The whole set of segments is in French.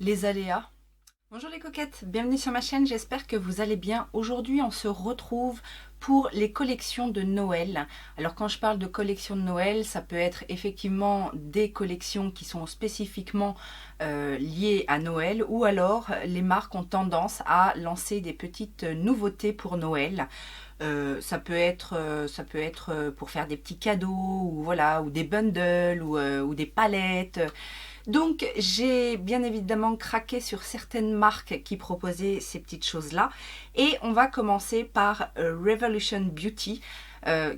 les aléas. Bonjour les coquettes, bienvenue sur ma chaîne, j'espère que vous allez bien. Aujourd'hui on se retrouve pour les collections de Noël. Alors quand je parle de collections de Noël, ça peut être effectivement des collections qui sont spécifiquement liées à Noël, ou alors les marques ont tendance à lancer des petites nouveautés pour Noël. Ça peut être pour faire des petits cadeaux, ou voilà, ou des bundles, ou des palettes. Donc j'ai bien évidemment craqué sur certaines marques qui proposaient ces petites choses-là. Et on va commencer par Revolution Beauty,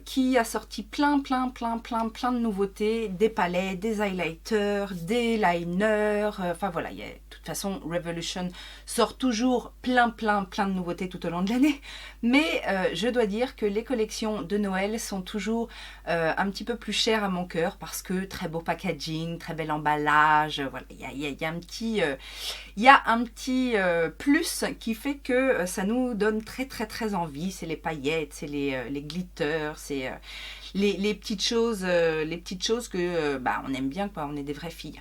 qui a sorti plein de nouveautés, des palettes, des highlighters, des liners, enfin voilà, de toute façon Revolution sort toujours plein de nouveautés tout au long de l'année, mais je dois dire que les collections de Noël sont toujours un petit peu plus chères à mon cœur, parce que très beau packaging, très bel emballage, voilà, il y a un petit... plus qui fait que ça nous donne très envie. C'est les paillettes, c'est les glitters, c'est les petites choses que on aime bien, quoi. On est des vraies filles.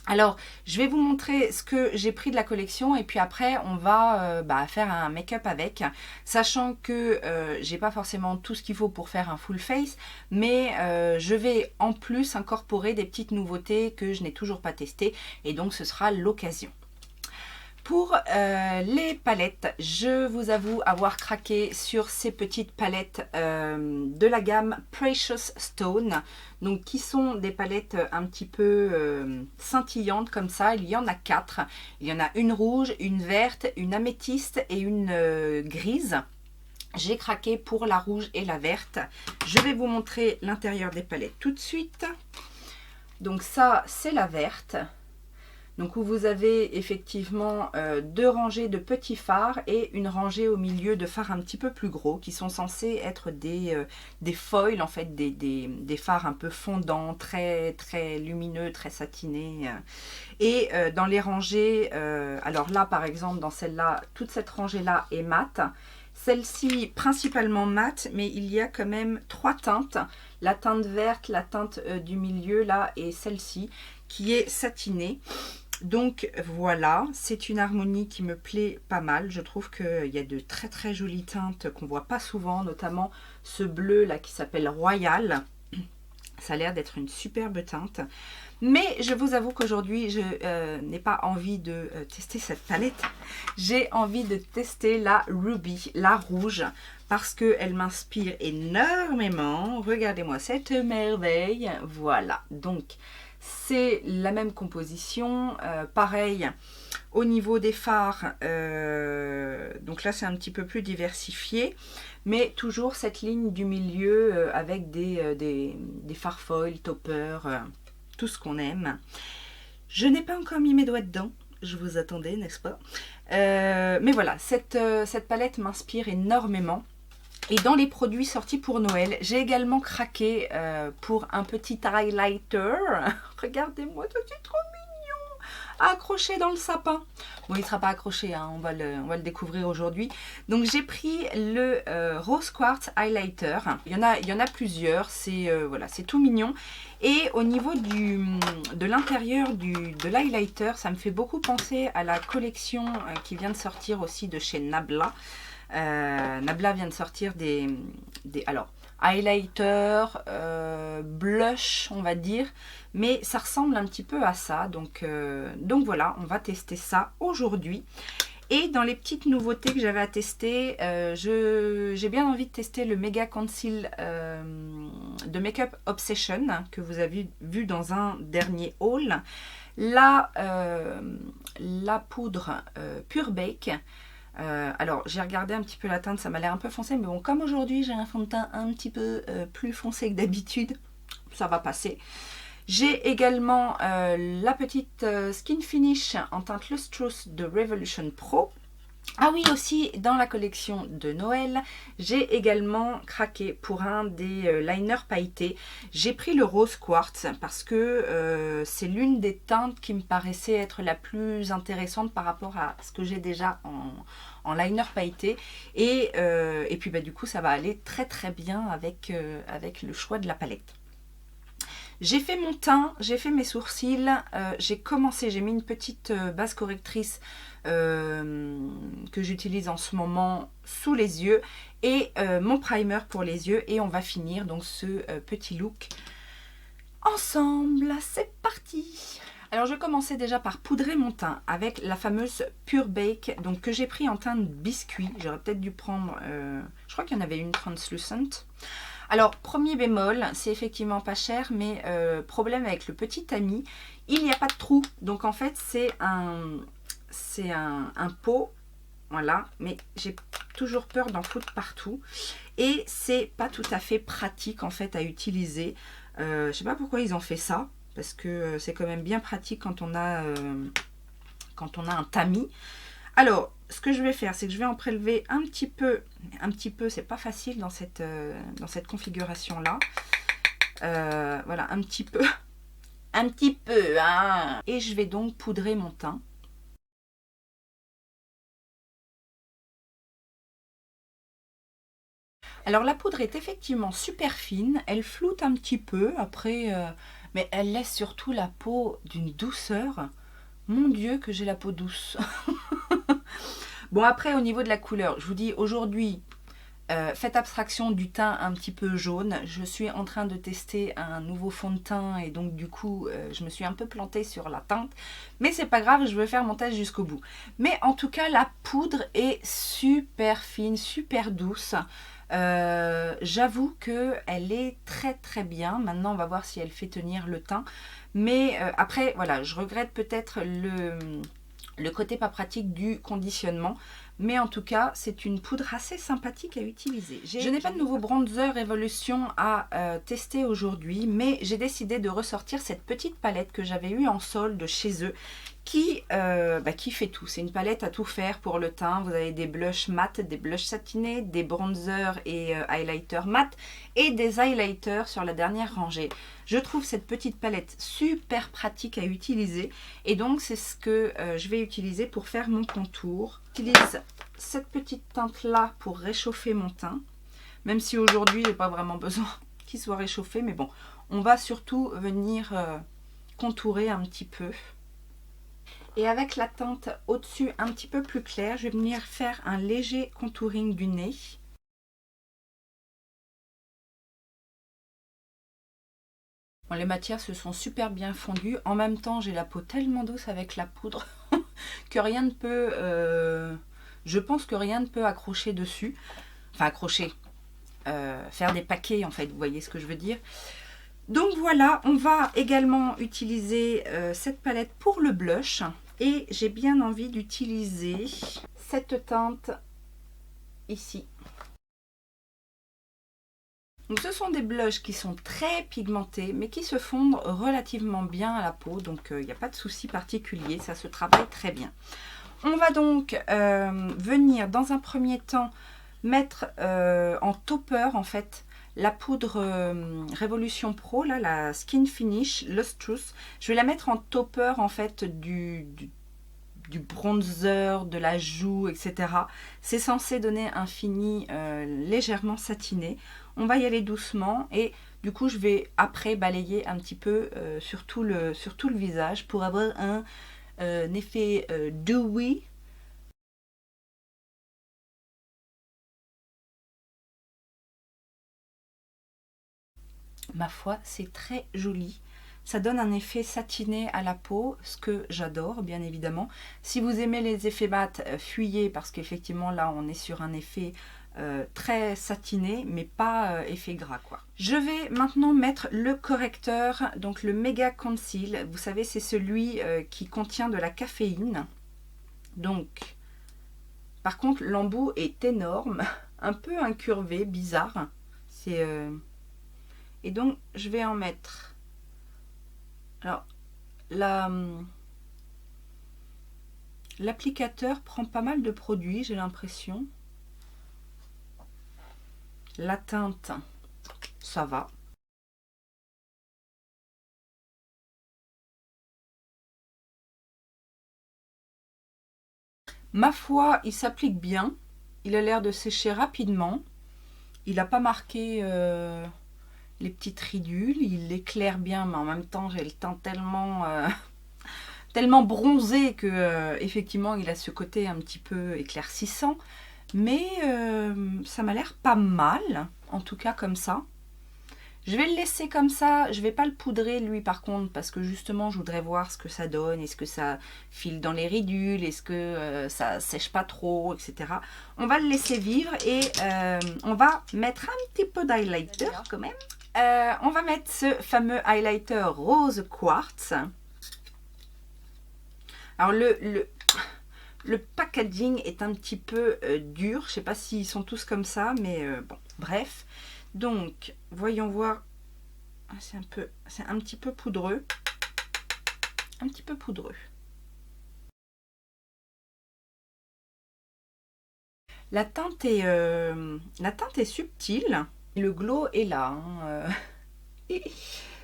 Alors, je vais vous montrer ce que j'ai pris de la collection, et puis après on va faire un make-up avec, sachant que j'ai pas forcément tout ce qu'il faut pour faire un full face, mais je vais en plus incorporer des petites nouveautés que je n'ai toujours pas testées, et donc ce sera l'occasion. Pour les palettes, je vous avoue avoir craqué sur ces petites palettes de la gamme Precious Stone, donc qui sont des palettes un petit peu scintillantes comme ça. Il y en a 4. Il y en a une rouge, une verte, une améthyste et une grise. J'ai craqué pour la rouge et la verte. Je vais vous montrer l'intérieur des palettes tout de suite. Donc ça, c'est la verte. Donc où vous avez effectivement deux rangées de petits fards et une rangée au milieu de fards un petit peu plus gros, qui sont censés être des foils, en fait, des fards un peu fondants, très lumineux, très satinés. Et dans les rangées, alors là par exemple, dans celle-là, toute cette rangée-là est mate. Celle-ci principalement mate, mais il y a quand même 3 teintes. La teinte verte, la teinte du milieu là, et celle-ci qui est satinée. Donc voilà, c'est une harmonie qui me plaît pas mal. Je trouve qu'il y a de très jolies teintes qu'on voit pas souvent, notamment ce bleu là qui s'appelle Royal. Ça a l'air d'être une superbe teinte. Mais je vous avoue qu'aujourd'hui, je n'ai pas envie de tester cette palette. J'ai envie de tester la Ruby, la rouge, parce qu'elle m'inspire énormément. Regardez-moi cette merveille. Voilà, donc c'est la même composition. Pareil, au niveau des fards, donc là c'est un petit peu plus diversifié. Mais toujours cette ligne du milieu avec des fards foil, topper, tout ce qu'on aime. Je n'ai pas encore mis mes doigts dedans, je vous attendais, n'est-ce pas? Mais voilà, cette palette m'inspire énormément. Et dans les produits sortis pour Noël, j'ai également craqué pour un petit highlighter. Regardez-moi, c'est trop mignon, accroché dans le sapin. Bon, il ne sera pas accroché, hein, on va le découvrir aujourd'hui. Donc j'ai pris le Rose Quartz Highlighter. Il y en a plusieurs, c'est voilà, c'est tout mignon. Et au niveau de l'intérieur de l'highlighter, ça me fait beaucoup penser à la collection qui vient de sortir aussi de chez Nabla. Nabla vient de sortir alors, highlighter, blush, on va dire, mais ça ressemble un petit peu à ça. Donc voilà, on va tester ça aujourd'hui. Et dans les petites nouveautés que j'avais à tester, j'ai bien envie de tester le Mega Conceal de Makeup Obsession, que vous avez vu dans un dernier haul. La poudre Pure Bake. Alors j'ai regardé un petit peu la teinte, ça m'a l'air un peu foncé, mais bon, comme aujourd'hui j'ai un fond de teint un petit peu plus foncé que d'habitude, ça va passer. J'ai également la petite Skin Finish en teinte Lustrous de Revolution Pro. Ah oui, aussi dans la collection de Noël, j'ai également craqué pour un des liners pailletés. J'ai pris le Rose Quartz parce que c'est l'une des teintes qui me paraissait être la plus intéressante par rapport à ce que j'ai déjà en liner pailleté. Et puis du coup, ça va aller très bien avec le choix de la palette. J'ai fait mon teint, j'ai fait mes sourcils, j'ai mis une petite base correctrice que j'utilise en ce moment sous les yeux et mon primer pour les yeux, et on va finir donc ce petit look ensemble. C'est parti! Alors je commençais déjà par poudrer mon teint avec la fameuse Pure Bake, donc que j'ai pris en teint de biscuit. J'aurais peut-être dû prendre, je crois qu'il y en avait une translucent. Alors, premier bémol, c'est effectivement pas cher, mais problème avec le petit tamis, il n'y a pas de trou. Donc en fait, c'est un pot, voilà, mais j'ai toujours peur d'en foutre partout. Et c'est pas tout à fait pratique en fait à utiliser. Je sais pas pourquoi ils ont fait ça, parce que c'est quand même bien pratique quand on a un tamis. Alors, ce que je vais faire, c'est que je vais en prélever un petit peu, c'est pas facile dans cette configuration-là. Voilà, un petit peu, hein. Et je vais donc poudrer mon teint. Alors, la poudre est effectivement super fine, elle floute un petit peu, après, mais elle laisse surtout la peau d'une douceur. Mon Dieu, que j'ai la peau douce. Bon, après, au niveau de la couleur, je vous dis aujourd'hui, faites abstraction du teint un petit peu jaune. Je suis en train de tester un nouveau fond de teint et donc du coup, je me suis un peu plantée sur la teinte. Mais c'est pas grave, je veux faire mon test jusqu'au bout. Mais en tout cas, la poudre est super fine, super douce. J'avoue qu'elle est très très bien. Maintenant, on va voir si elle fait tenir le teint. Mais après, voilà, je regrette peut-être le côté pas pratique du conditionnement, mais en tout cas c'est une poudre assez sympathique à utiliser. Je n'ai pas de nouveau bronzer Revolution à tester aujourd'hui, mais j'ai décidé de ressortir cette petite palette que j'avais eue en solde chez eux, qui fait tout. C'est une palette à tout faire pour le teint. Vous avez des blushs mat, des blushs satinés, des bronzers et highlighters mat, et des highlighters sur la dernière rangée. Je trouve cette petite palette super pratique à utiliser, et donc c'est ce que je vais utiliser pour faire mon contour. J'utilise cette petite teinte là pour réchauffer mon teint, même si aujourd'hui j'ai pas vraiment besoin qu'il soit réchauffé, mais bon, on va surtout venir contourer un petit peu. Et avec la teinte au-dessus un petit peu plus claire, je vais venir faire un léger contouring du nez. Bon, les matières se sont super bien fondues. En même temps, j'ai la peau tellement douce avec la poudre que rien ne peut... je pense que rien ne peut accrocher dessus. Enfin, accrocher. Faire des paquets, en fait. Vous voyez ce que je veux dire? Donc voilà, on va également utiliser cette palette pour le blush. Et j'ai bien envie d'utiliser cette teinte ici. Donc ce sont des blushs qui sont très pigmentés, mais qui se fondent relativement bien à la peau. Donc il n'y a pas de souci particulier, ça se travaille très bien. On va donc venir dans un premier temps mettre en topper en fait la poudre Revolution Pro, là, la Skin Finish Lustrous. Je vais la mettre en topper en fait du bronzer, de la joue, etc. C'est censé donner un fini légèrement satiné. On va y aller doucement et du coup je vais après balayer un petit peu sur tout le visage pour avoir un effet dewy. Ma foi, c'est très joli. Ça donne un effet satiné à la peau, ce que j'adore, bien évidemment. Si vous aimez les effets mat, fuyez, parce qu'effectivement, là, on est sur un effet très satiné, mais pas effet gras, quoi. Je vais maintenant mettre le correcteur, donc le Mega Conceal. Vous savez, c'est celui qui contient de la caféine. Donc, par contre, l'embout est énorme, un peu incurvé, bizarre. C'est... Et donc, je vais en mettre. Alors, l'applicateur prend pas mal de produits, j'ai l'impression. La teinte, ça va. Ma foi, il s'applique bien. Il a l'air de sécher rapidement. Il n'a pas marqué les petites ridules. Il éclaire bien, mais en même temps, j'ai le teint tellement, tellement bronzé que, effectivement, il a ce côté un petit peu éclaircissant. Mais ça m'a l'air pas mal, en tout cas comme ça. Je vais le laisser comme ça, je vais pas le poudrer lui par contre, parce que justement je voudrais voir ce que ça donne, est-ce que ça file dans les ridules, est-ce que ça sèche pas trop, etc. On va le laisser vivre et on va mettre un petit peu d'highlighter quand même. On va mettre ce fameux highlighter rose quartz. Alors le packaging est un petit peu dur, je sais pas s'ils sont tous comme ça, mais bon, bref. Donc, voyons voir. C'est un petit peu poudreux. Un petit peu poudreux. La teinte est subtile. Le glow est là. Hein.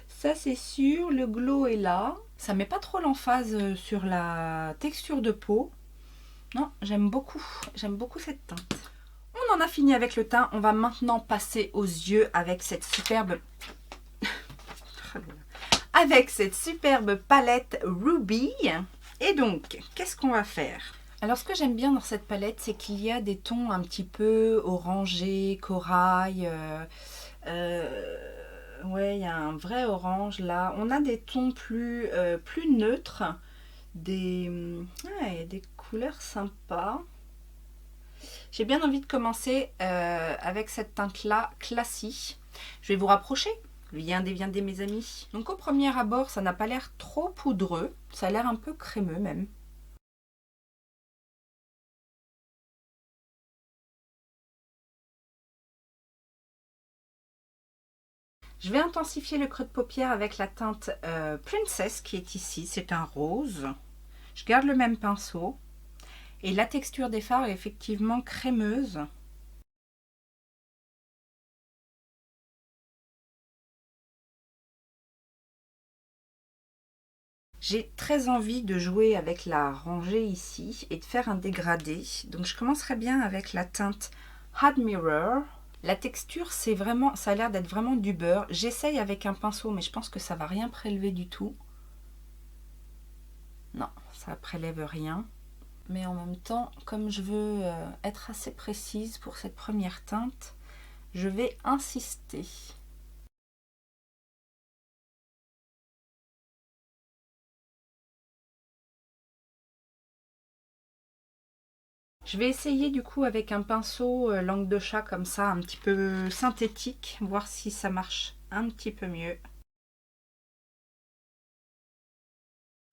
Ça, c'est sûr. Le glow est là. Ça met pas trop l'emphase sur la texture de peau. Non, j'aime beaucoup. J'aime beaucoup cette teinte. On en a fini avec le teint. On va maintenant passer aux yeux avec cette superbe palette Ruby. Et donc, qu'est-ce qu'on va faire? Alors, ce que j'aime bien dans cette palette, c'est qu'il y a des tons un petit peu orangés, corail. Ouais, il y a un vrai orange là. On a des tons plus neutres. Des couleurs sympas. J'ai bien envie de commencer avec cette teinte-là, Classy. Je vais vous rapprocher. Viendez mes amis. Donc au premier abord, ça n'a pas l'air trop poudreux. Ça a l'air un peu crémeux même. Je vais intensifier le creux de paupière avec la teinte Princess qui est ici. C'est un rose. Je garde le même pinceau. Et la texture des fards est effectivement crémeuse. J'ai très envie de jouer avec la rangée ici et de faire un dégradé. Donc je commencerai bien avec la teinte Admirer. La texture, c'est vraiment, ça a l'air d'être vraiment du beurre. J'essaye avec un pinceau, mais je pense que ça va rien prélever du tout. Non, ça prélève rien. Mais en même temps, comme je veux être assez précise pour cette première teinte, je vais insister. Je vais essayer du coup avec un pinceau langue de chat comme ça, un petit peu synthétique, voir si ça marche un petit peu mieux.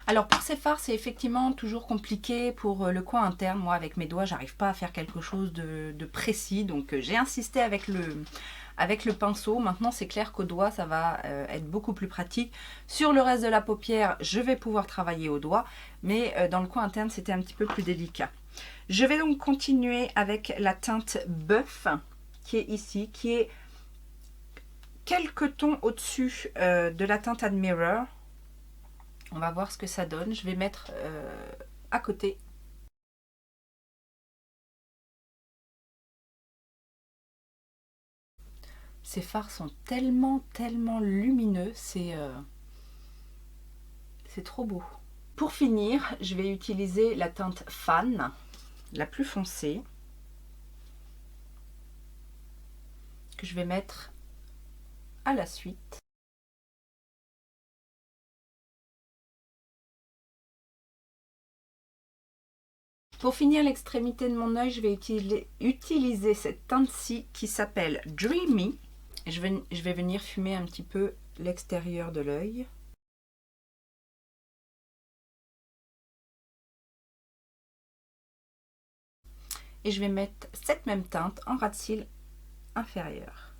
Alors pour ces fards, c'est effectivement toujours compliqué pour le coin interne. Moi avec mes doigts, j'arrive pas à faire quelque chose de précis, donc j'ai insisté avec le pinceau. Maintenant c'est clair qu'au doigt ça va être beaucoup plus pratique. Sur le reste de la paupière, je vais pouvoir travailler au doigt, mais dans le coin interne c'était un petit peu plus délicat. Je vais donc continuer avec la teinte Bœuf qui est ici, qui est quelques tons au-dessus de la teinte Admirer. On va voir ce que ça donne. Je vais mettre à côté. Ces fards sont tellement lumineux, c'est trop beau. Pour finir, je vais utiliser la teinte Fan, la plus foncée, que je vais mettre à la suite. Pour finir l'extrémité de mon œil, je vais utiliser cette teinte-ci qui s'appelle Dreamy. Je vais venir fumer un petit peu l'extérieur de l'œil. Et je vais mettre cette même teinte en ras de cils inférieur.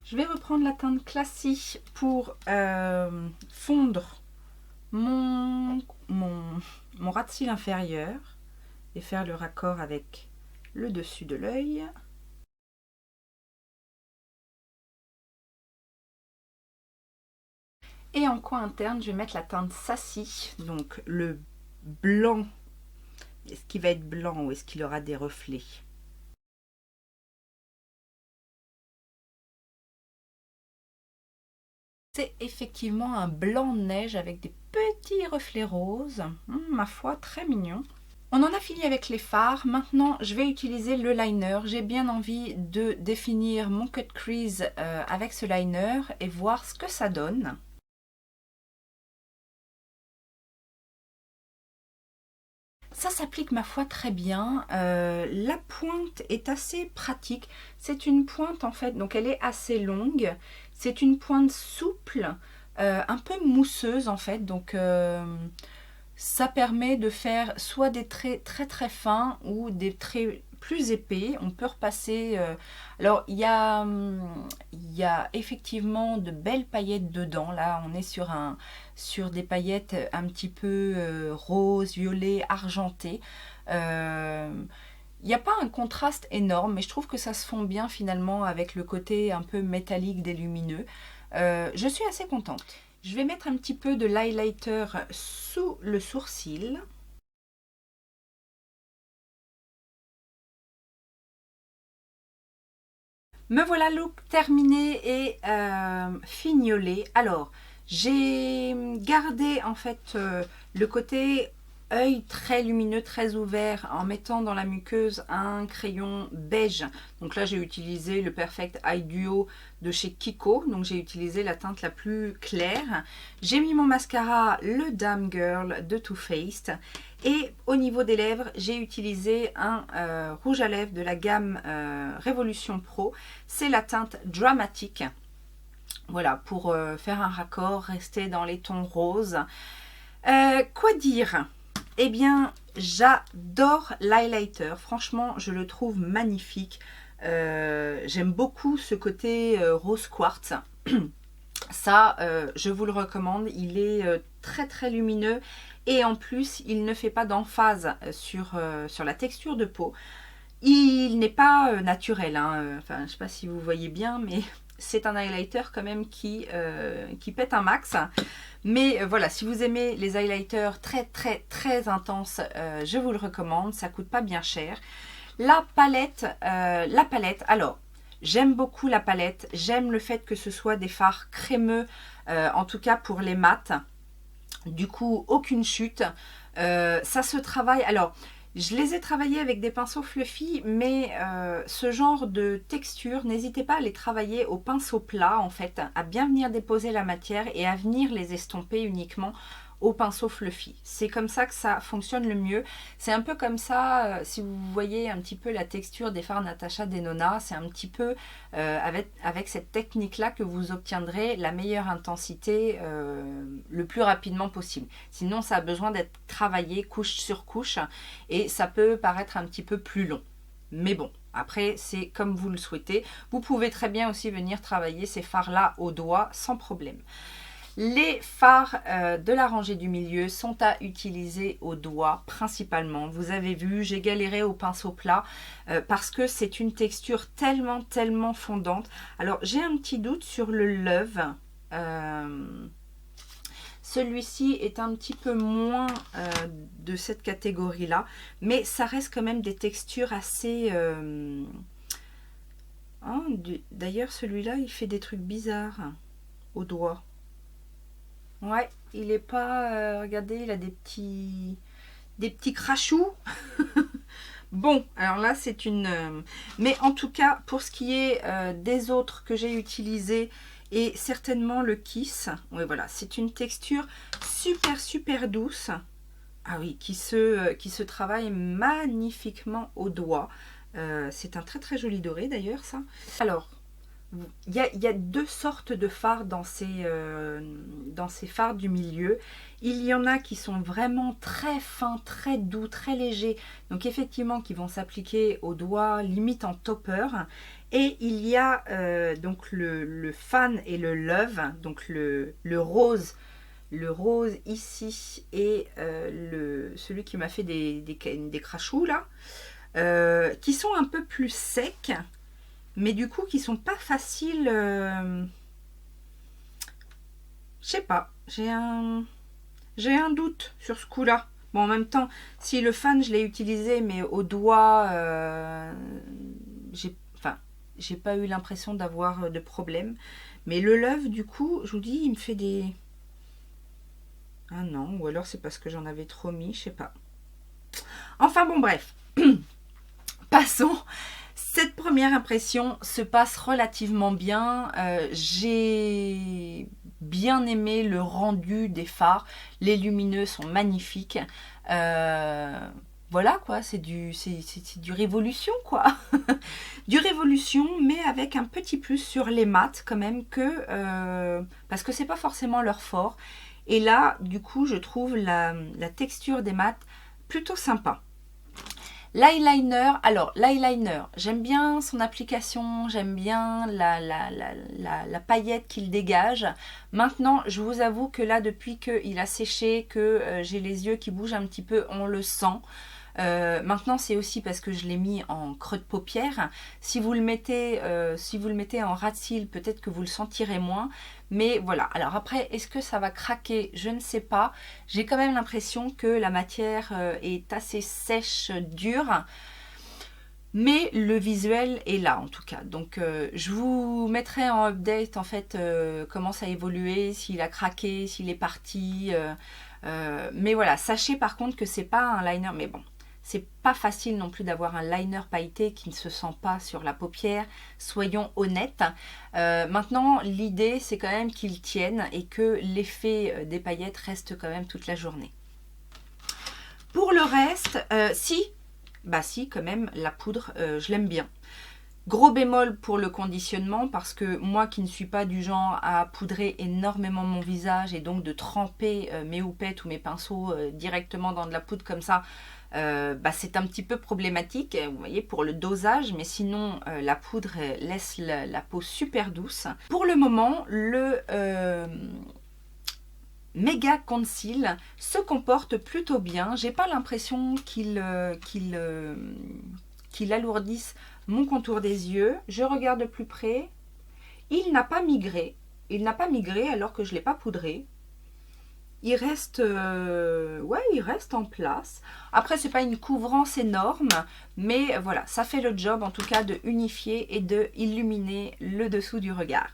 Je vais reprendre la teinte Classy pour fondre mon ras de cils inférieur et faire le raccord avec le dessus de l'œil. Et en coin interne, je vais mettre la teinte Sassy, donc le blanc. Est-ce qu'il va être blanc ou est-ce qu'il aura des reflets? C'est effectivement un blanc de neige avec des petits reflets roses. Ma foi, très mignon. On en a fini avec les fards. Maintenant, je vais utiliser le liner. J'ai bien envie de définir mon cut crease avec ce liner et voir ce que ça donne. Ça s'applique ma foi très bien. La pointe est assez pratique. C'est une pointe en fait, donc elle est assez longue. C'est une pointe souple, un peu mousseuse en fait. Donc ça permet de faire soit des traits très très fins ou des traits plus épais. On peut repasser. Alors il y a effectivement de belles paillettes dedans. Là, on est sur des paillettes un petit peu rose, violet, argenté. Il n'y a pas un contraste énorme, mais je trouve que ça se fond bien finalement avec le côté un peu métallique des lumineux. Je suis assez contente. Je vais mettre un petit peu de l'highlighter sous le sourcil. Me voilà look terminé et fignolé. Alors, j'ai gardé en fait le côté œil très lumineux, très ouvert en mettant dans la muqueuse un crayon beige. Donc là, j'ai utilisé le Perfect Eye Duo de chez Kiko. Donc j'ai utilisé la teinte la plus claire. J'ai mis mon mascara, le Damn Girl de Too Faced. Et au niveau des lèvres, j'ai utilisé un rouge à lèvres de la gamme Révolution Pro. C'est la teinte Dramatic. Voilà, pour faire un raccord, rester dans les tons roses. Quoi dire? Eh bien, j'adore l'highlighter. Franchement, je le trouve magnifique. J'aime beaucoup ce côté rose quartz. Ça, je vous le recommande. Il est très très lumineux et en plus, il ne fait pas d'emphase sur la texture de peau. Il n'est pas naturel. Hein. Enfin, je ne sais pas si vous voyez bien, mais c'est un highlighter quand même qui pète un max. Mais voilà, si vous aimez les highlighters très très très intenses, je vous le recommande. Ça coûte pas bien cher. La palette, alors j'aime beaucoup la palette. J'aime le fait que ce soit des fards crémeux, en tout cas pour les mats. Du coup, aucune chute. Ça se travaille. Alors, je les ai travaillés avec des pinceaux fluffy, mais ce genre de texture, n'hésitez pas à les travailler au pinceau plat, en fait, à bien venir déposer la matière et à venir les estomper uniquement au pinceau fluffy. C'est comme ça que ça fonctionne le mieux. C'est un peu comme ça, si vous voyez un petit peu la texture des fards Natasha Denona, c'est un petit peu avec cette technique-là que vous obtiendrez la meilleure intensité le plus rapidement possible. Sinon, ça a besoin d'être travaillé couche sur couche et ça peut paraître un petit peu plus long. Mais bon, après, c'est comme vous le souhaitez. Vous pouvez très bien aussi venir travailler ces fards-là au doigt sans problème. Les fards de la rangée du milieu sont à utiliser au doigt principalement. Vous avez vu, j'ai galéré au pinceau plat parce que c'est une texture tellement, tellement fondante. Alors, j'ai un petit doute sur le Love. Celui-ci est un petit peu moins de cette catégorie-là, mais ça reste quand même des textures assez... Oh, d'ailleurs, celui-là, il fait des trucs bizarres au doigt. Ouais, il est pas... regardez, il a des petits crachous. Bon, alors là, c'est une... mais en tout cas, pour ce qui est des autres que j'ai utilisés, et certainement le Kiss, ouais, voilà, c'est une texture super, super douce. Ah oui, qui se travaille magnifiquement au doigt. C'est un très, très joli doré d'ailleurs, ça. Alors, il y a deux sortes de fards dans ces fards du milieu. Il y en a qui sont vraiment très fins, très doux, très légers. Donc effectivement qui vont s'appliquer au doigt, limite en topper. Et il y a donc le Fan et le Love, donc le rose. Le rose ici et celui qui m'a fait des crachous là. Qui sont un peu plus secs. Mais du coup qui sont pas faciles, je sais pas, j'ai un doute sur ce coup là. Bon, en même temps, si le Fan je l'ai utilisé mais au doigt, j'ai pas eu l'impression d'avoir de problème, Mais le Love, du coup, je vous dis, il me fait des... Ah non, ou alors c'est parce que j'en avais trop mis, je sais pas. Enfin bon, bref. Passons. Cette première impression se passe relativement bien. J'ai bien aimé le rendu des phares. Les lumineux sont magnifiques. Voilà quoi, c'est du Révolution quoi. Du Révolution, mais avec un petit plus sur les mats quand même parce que c'est pas forcément leur fort. Et là, du coup, je trouve la texture des mats plutôt sympa. L'eyeliner, alors l'eyeliner, j'aime bien son application, j'aime bien la paillette qu'il dégage. Maintenant, je vous avoue que là, depuis qu'il a séché, que j'ai les yeux qui bougent un petit peu, on le sent. Maintenant, c'est aussi parce que je l'ai mis en creux de paupière. Si vous le mettez en ras de cils, peut-être que vous le sentirez moins. Mais voilà. Alors après, est-ce que ça va craquer? Je ne sais pas. J'ai quand même l'impression que la matière est assez sèche, dure. Mais le visuel est là en tout cas. Donc je vous mettrai en update en fait comment ça a évolué, s'il a craqué, s'il est parti. Mais voilà, sachez par contre que c'est pas un liner. Mais bon, c'est pas facile non plus d'avoir un liner pailleté qui ne se sent pas sur la paupière, soyons honnêtes. Maintenant, l'idée c'est quand même qu'il tienne et que l'effet des paillettes reste quand même toute la journée. Pour le reste, bah si, quand même, la poudre, je l'aime bien. Gros bémol pour le conditionnement parce que moi qui ne suis pas du genre à poudrer énormément mon visage et donc de tremper mes houpettes ou mes pinceaux directement dans de la poudre comme ça, bah c'est un petit peu problématique, vous voyez, pour le dosage, mais sinon la poudre laisse la peau super douce. Pour le moment, le Méga Conceal se comporte plutôt bien. J'ai pas l'impression qu'il alourdisse mon contour des yeux. Je regarde de plus près. Il n'a pas migré. Il n'a pas migré alors que je ne l'ai pas poudré. Il reste, il reste en place. Après, c'est pas une couvrance énorme, mais voilà, ça fait le job en tout cas de unifier et de illuminer le dessous du regard.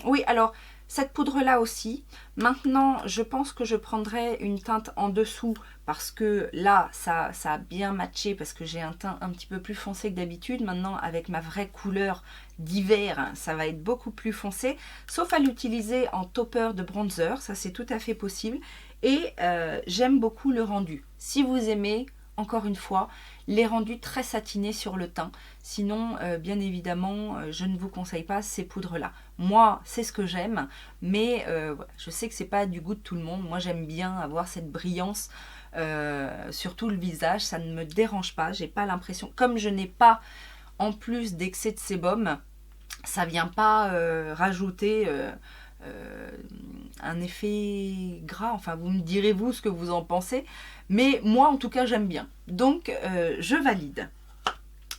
Oui, alors cette poudre là aussi. Maintenant, je pense que je prendrai une teinte en dessous parce que là, ça a bien matché parce que j'ai un teint un petit peu plus foncé que d'habitude. Maintenant, avec ma vraie couleur d'hiver, ça va être beaucoup plus foncé. Sauf à l'utiliser en topper de bronzer, ça c'est tout à fait possible. Et j'aime beaucoup le rendu. Si vous aimez, encore une fois, les rendus très satinés sur le teint. Sinon, bien évidemment, je ne vous conseille pas ces poudres-là. Moi, c'est ce que j'aime, mais je sais que c'est pas du goût de tout le monde. Moi, j'aime bien avoir cette brillance sur tout le visage. Ça ne me dérange pas. J'ai pas l'impression, comme je n'ai pas en plus d'excès de sébum, ça vient pas rajouter un effet gras. Enfin, vous me direz vous ce que vous en pensez, mais moi en tout cas j'aime bien, donc je valide.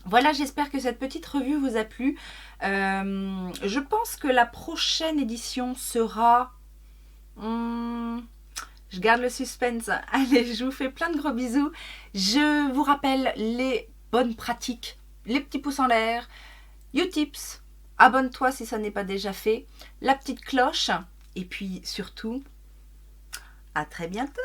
Voilà, j'espère que cette petite revue vous a plu. Je pense que la prochaine édition sera... je garde le suspense. Allez, je vous fais plein de gros bisous. Je vous rappelle les bonnes pratiques, les petits pouces en l'air, Utips, abonne-toi si ça n'est pas déjà fait, la petite cloche, et puis surtout, à très bientôt.